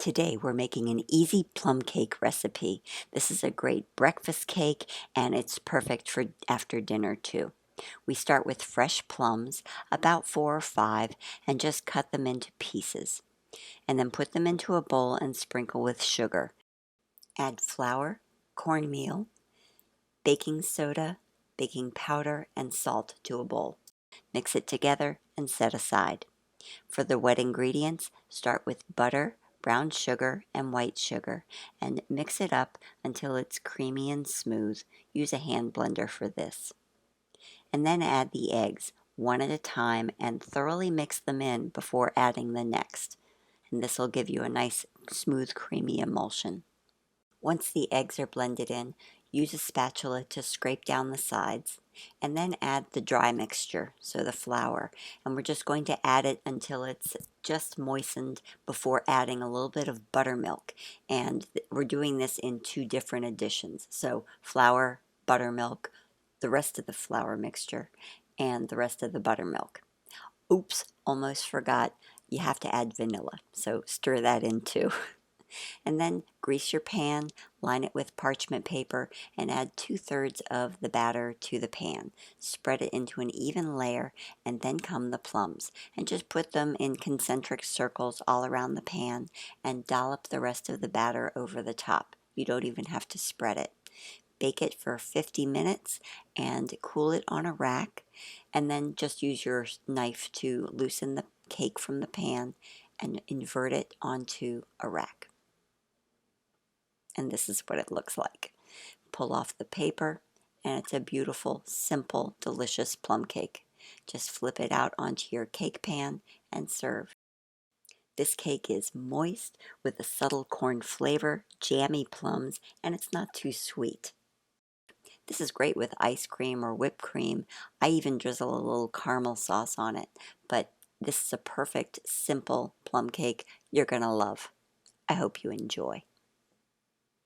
Today we're making an easy plum cake recipe. This is a great breakfast cake and it's perfect for after dinner too. We start with fresh plums, about 4 or 5, and just cut them into pieces. And then put them into a bowl and sprinkle with sugar. Add flour, cornmeal, baking soda, baking powder, and salt to a bowl. Mix it together and set aside. For the wet ingredients, start with butter, brown sugar, and white sugar, and mix it up until it's creamy and smooth. Use a hand blender for this. And then add the eggs, one at a time, and thoroughly mix them in before adding the next. And this will give you a nice, smooth, creamy emulsion. Once the eggs are blended in, use a spatula to scrape down the sides, and then add the dry mixture, so the flour. And we're just going to add it until it's just moistened before adding a little bit of buttermilk. And we're doing this in 2 different additions. So flour, buttermilk, the rest of the flour mixture, and the rest of the buttermilk. Oops, almost forgot. You have to add vanilla, so stir that in too. And then grease your pan, line it with parchment paper, and add 2/3 of the batter to the pan. Spread it into an even layer, and then come the plums. And just put them in concentric circles all around the pan, and dollop the rest of the batter over the top. You don't even have to spread it. Bake it for 50 minutes and cool it on a rack, and then just use your knife to loosen the cake from the pan and invert it onto a rack. And this is what it looks like. Pull off the paper, and it's a beautiful, simple, delicious plum cake. Just flip it out onto your cake pan and serve. This cake is moist with a subtle corn flavor, jammy plums, and it's not too sweet. This is great with ice cream or whipped cream. I even drizzle a little caramel sauce on it, but this is a perfect, simple plum cake you're going to love. I hope you enjoy.